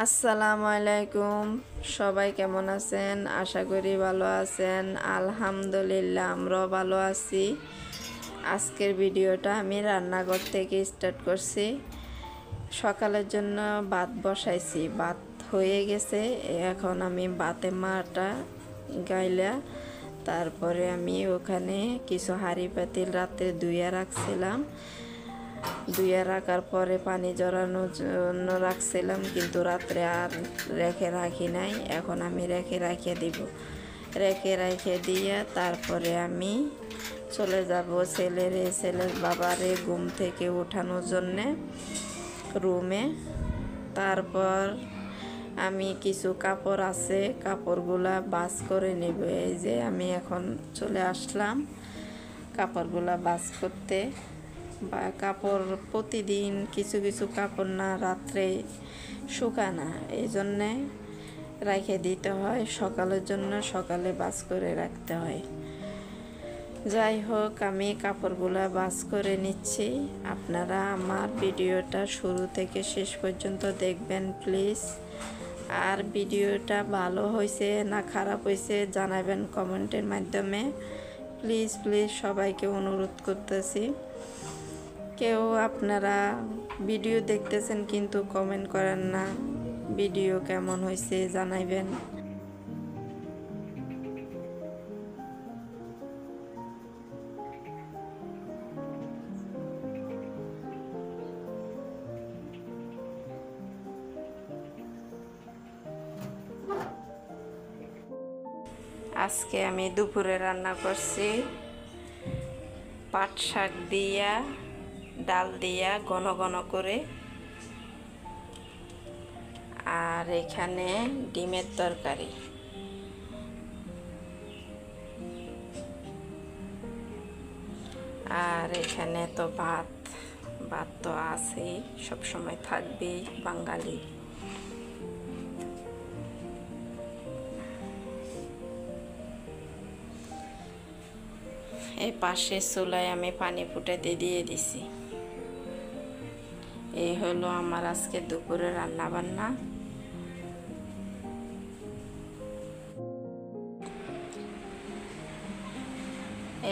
আসসালামু আলাইকুম। সবাই কেমন আছেন? আশা করি ভালো আছেন। আলহামদুলিল্লাহ আমরাও ভালো আছি। আজকের ভিডিওটা আমি রান্নাঘর থেকে স্টার্ট করছি। সকালের জন্য ভাত বসাইছি, ভাত হয়ে গেছে। এখন আমি ভাতে মাটা গাইলা তারপরে আমি ওখানে কিছু হাঁড়ি পাতিল রাতে ধুইয়া রাখছিলাম। ধুয়ে রাখার পরে পানি জড়ানোর জন্য রাখছিলাম, কিন্তু রাত্রে আর রাখি নাই। এখন আমি রেখে দিব। রেখে দিয়ে তারপরে আমি চলে যাব ছেলের বাবারে ঘুম থেকে ওঠানোর জন্যে রুমে। তারপর আমি কিছু কাপড় আছে, কাপড়গুলা বাস করে নেব। এই যে আমি এখন চলে আসলাম কাপড়গুলা বাস করতে। বা কাপড় প্রতিদিন কিছু কিছু কাপড় না রাত্রে শুকায় না, এই জন্যে রেখে দিতে হয় সকালের জন্য, সকালে বাস করে রাখতে হয়। যাই হোক, আমি কাপড়গুলা বাস করে নিচ্ছি। আপনারা আমার ভিডিওটা শুরু থেকে শেষ পর্যন্ত দেখবেন প্লিজ। আর ভিডিওটা ভালো হয়েছে না খারাপ হয়েছে জানাবেন কমেন্টের মাধ্যমে। প্লিজ সবাইকে অনুরোধ করতেছি। কেউ আপনারা ভিডিও দেখতেছেন কিন্তু কমেন্ট করেন না, ভিডিও কেমন হয়েছে জানাইবেন। আজকে আমি দুপুরে রান্না করছি পাট শাক দিয়া, ডাল দিয়া ঘন ঘন করে, আর এখানে ডিমের তরকারি। আর এখানে তো ভাত তো আছেই, সবসময় থাকবেই বাঙালি। এই পাশের চুলায় আমি পানি ফুটাতে দিয়ে দিছি। এই হলো আমার আজকে দুপুরে রান্না বান্না।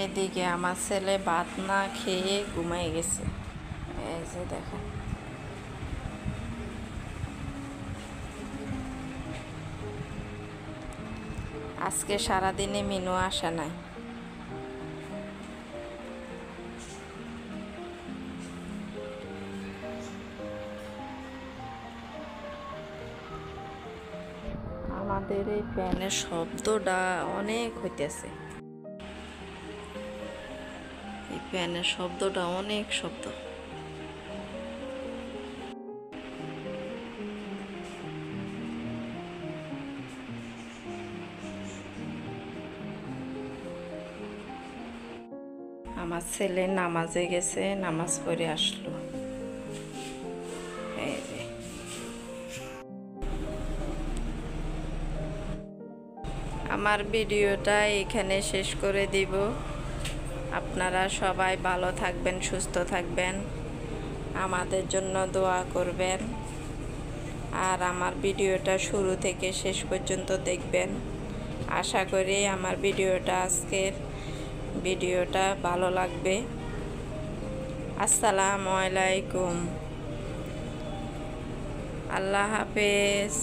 এদিকে আমার ছেলে ভাত না খেয়ে ঘুমাই গেছে। এই যে দেখেন, আজকে সারাদিনে মিনু আসে নাই। আমাদের এই ফ্যানের শব্দটা অনেক হইতেছে, এই ফ্যানের শব্দটা অনেক শব্দ। আমার ছেলে নামাজে গেছে, নামাজ পড়ে আসলো। এই যে আমার ভিডিওটা এখানে শেষ করে দিব। আপনারা সবাই ভালো থাকবেন, সুস্থ থাকবেন, আমাদের জন্য দোয়া করবেন। আর আমার ভিডিওটা শুরু থেকে শেষ পর্যন্ত দেখবেন। আশা করি আমার আজকের ভিডিওটা ভালো লাগবে। আসসালামু আলাইকুম, আল্লাহ হাফেজ।